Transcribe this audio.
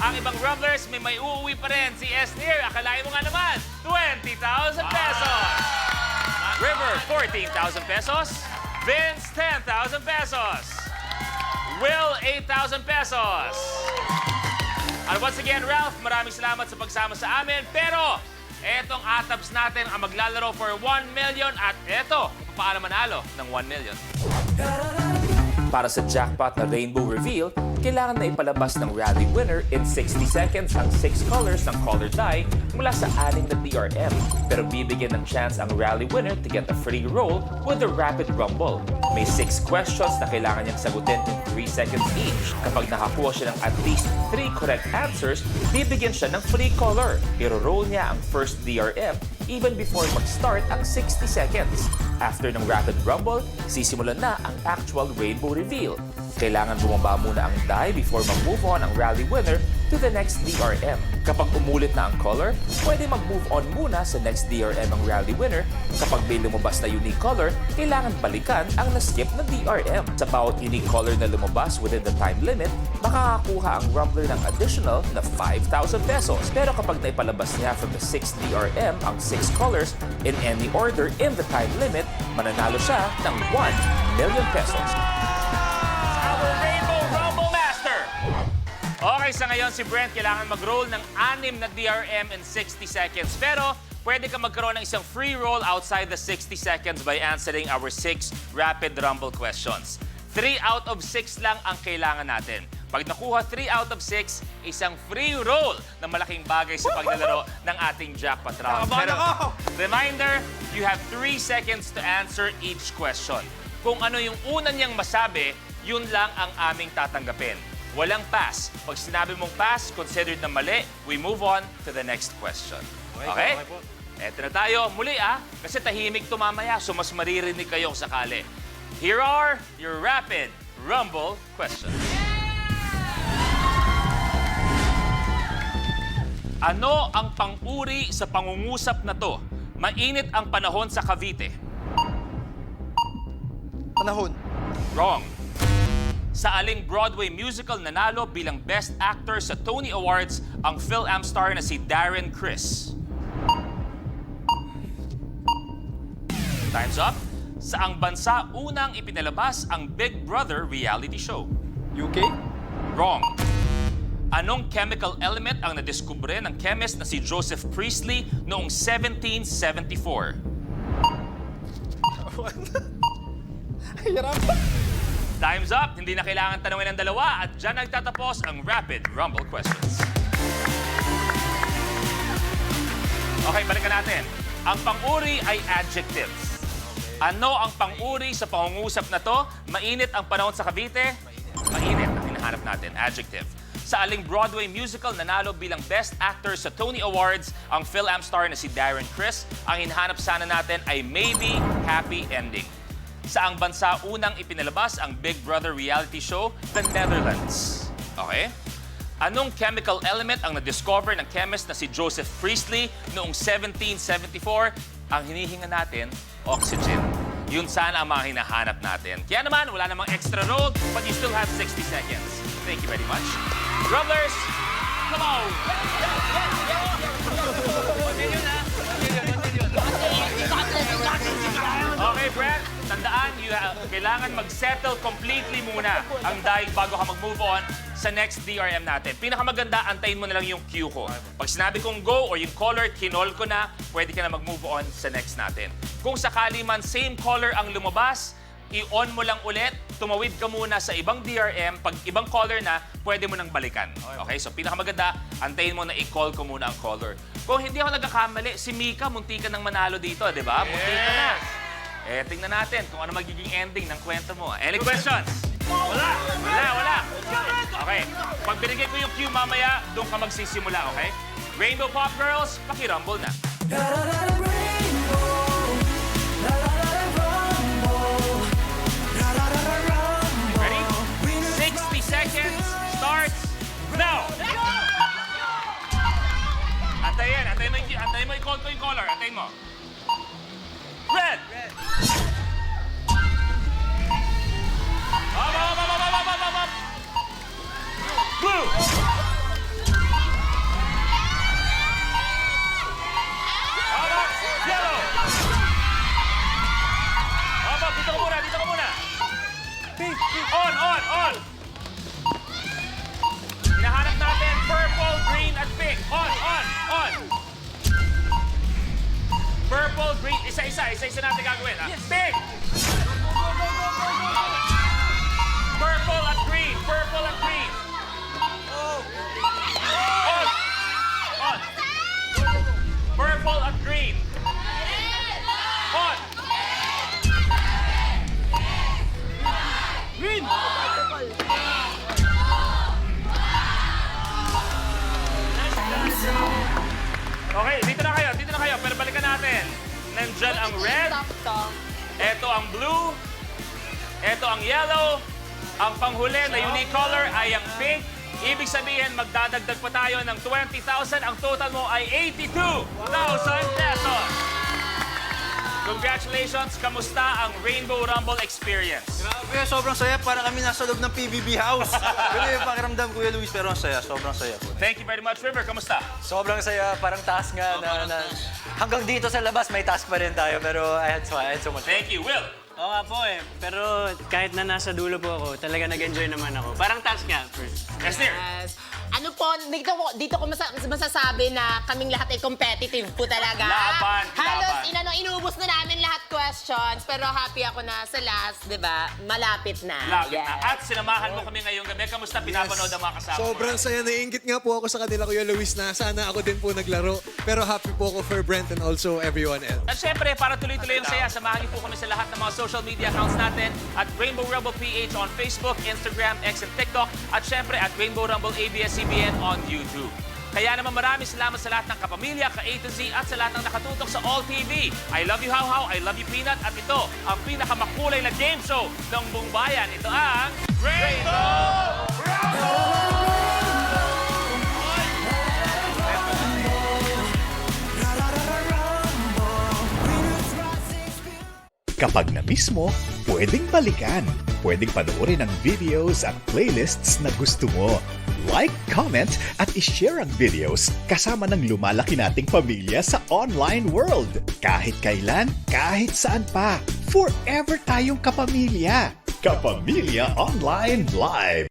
Ang ibang rumblers may uuwi pa rin. Si Esnir, akalain mo nga naman, 20,000 pesos. River, 14,000 pesos. Vince, 10,000 pesos. Will, 8,000 pesos. And once again, Ralph, maraming salamat sa pagsama sa amin. Pero, etong atabs natin ang maglalaro for 1 million at eto, kung paano manalo ng 1 million. Para sa jackpot na Rainbow Reveal, kailangan na ipalabas ng rally winner in 60 seconds ang 6 colors ng color die mula sa 6 na DRM. Pero bibigyan ng chance ang rally winner to get a free roll with the Rapid Rumble. May 6 questions na kailangan niyang sagutin in 3 seconds each. Kapag nakakuha siya ng at least 3 correct answers, bibigyan siya ng free color. Iro-roll niya ang first DRM even before mag-start ang 60 seconds. After ng Rapid Rumble, sisimulan na ang actual Rainbow Reveal. Kailangan bumaba muna ang die before mag-move on ang rally winner to the next DRM. Kapag umulit na ang color, pwede mag-move on muna sa next DRM ang rally winner. Kapag may lumabas na unique color, kailangan balikan ang na-skip na DRM. Sa bawat unique color na lumabas within the time limit, makakakuha ang Rumbler ng additional na 5,000 pesos. Pero kapag naipalabas niya from the 6th DRM ang 6 colors in any order in the time limit, mananalo siya ng 1 million pesos. Okay, sa ngayon si Brent kailangan mag-roll ng 6 na DRM in 60 seconds. Pero pwede ka magkaroon ng isang free roll outside the 60 seconds by answering our 6 Rapid Rumble questions. 3 out of 6 lang ang kailangan natin. Pag nakuha 3 out of 6, isang free roll na malaking bagay sa paglalaro ng ating jackpot round. Pero reminder, you have 3 seconds to answer each question. Kung ano yung una niyang masabi, yun lang ang aming tatanggapin. Walang pass. Pag sinabi mong pass, considered na mali, we move on to the next question. Okay? Eto na tayo. Muli kasi tahimik to mamaya, so mas maririnig kayo kung sakali. Here are your Rapid Rumble questions. Ano ang pang-uri sa pangungusap na to? Mainit ang panahon sa Cavite. Panahon. Wrong. Sa aling Broadway musical nanalo bilang Best Actor sa Tony Awards ang Phil-Am star na si Darren Criss? Time's up. Saang bansa unang ipinalabas ang Big Brother reality show? UK? Wrong. Anong chemical element ang nadiskubre ng chemist na si Joseph Priestley noong 1774? Hirap. Time's up. Hindi na kailangan tanungin ng dalawa at dyan nagtatapos ang Rapid Rumble questions. Okay, balikan natin. Ang pang-uri ay adjectives. Ano ang pang-uri sa pangungusap na to? Mainit ang panahon sa Cavite? Mainit ang hinahanap natin. Adjective. Sa aling Broadway musical nanalo bilang Best Actor sa Tony Awards ang Phil-Am star na si Darren Criss, ang hinahanap sana natin ay maybe happy ending. Saang bansa unang ipinalabas ang Big Brother reality show? The Netherlands. Okay? Anong chemical element ang na-discover ng chemist na si Joseph Priestley noong 1774? Ang hinihinga natin, oxygen. Yun sana ang mga hinahanap natin. Kaya naman, wala namang extra roll, but you still have 60 seconds. Thank you very much. Rumblers, come on! Okay, Brent. Tandaan, kailangan mag-settle completely muna ang dahil bago ka mag-move on sa next DRM natin. Pinakamaganda, antayin mo na lang yung cue ko. Pag sinabi kong go or yung color, kinol ko na, pwede ka na mag-move on sa next natin. Kung sakali man same color ang lumabas, i-on mo lang ulit, tumawid ka muna sa ibang DRM. Pag ibang color na, pwede mo nang balikan. Okay? So, pinakamaganda, antayin mo na i-call ko muna ang color. Kung hindi ako nagkakamali, si Mika, munti ka nang manalo dito, di ba? Munti ka na. Eh, tingnan natin kung ano magiging ending ng kwento mo. Any questions? Wala. Okay. Pag binigay ko yung cue mamaya, doon ka magsisimula, okay? Rainbow Pop Girls, paki-rumble na. Ready? 60 seconds starts now! Antayin mo i-call ko yung color. Antayin mo. Red! Up! Blue! On! Hinahanap natin purple, green, at pink. On! Purple, green, isa-isa natin gagawin. Ha? Pink! Purple at green. On! Purple at green. On! Green! Okay, dito na kayo. Pero balikan natin. Nandyan ang red. Ito ang blue. Ito ang yellow. Ang panghuli na unique color ay ang pink. Ibig sabihin, magdadagdag pa tayo ng 20,000. Ang total mo ay 82,000 pesos. Congratulations! Kamusta ang Rainbow Rumble experience? Grabe, sobrang saya. Para kami nasa loob ng PBB house. Ganun yung pakiramdam, Kuya Luis, pero ang saya. Sobrang saya po. Thank you very much, River. Kamusta? Sobrang saya, parang task nga na hanggang dito sa labas may task pa rin tayo pero I had so much fun. Thank you, Will. Oo nga po eh. Pero kahit na nasa dulo po ako, talaga nag-enjoy naman ako. Parang task nga first. Esther. Yes. Ano po, dito ko masasabi na kaming lahat ay competitive po talaga. Laban. Halos inubos na namin lahat questions, pero happy ako na sa last, di ba? Malapit na. Lapit Yes. na. At sinamahan mo kami ngayong gabi. Kamusta pinapanood ang mga kasama mo? Sobrang saya. Naiingit nga po ako sa kanila, Kuya Luis, na sana ako din po naglaro. Pero happy po ako for Brent and also everyone else. At syempre, para tuloy-tuloy yung saya, samahan niyo po kami sa lahat ng mga social media accounts natin at Rainbow Rumble PH on Facebook, Instagram, X, and TikTok. At syempre, at Rainbow Rumble ABS-CBN on YouTube. Kaya naman maraming salamat sa lahat ng kapamilya, ka A to Z, at sa lahat ng nakatutok sa All TV. I love you, How, I love you, Peanut. At ito, ang pinakamakulay na game show ng buong bayan. Ito ang Rainbow Kapag na-miss mo, pwedeng balikan. Pwedeng panoorin ang videos at playlists na gusto mo. Like, comment, at ishare ang videos kasama ng lumalaki nating pamilya sa online world. Kahit kailan, kahit saan pa. Forever tayong kapamilya. Kapamilya Online Live.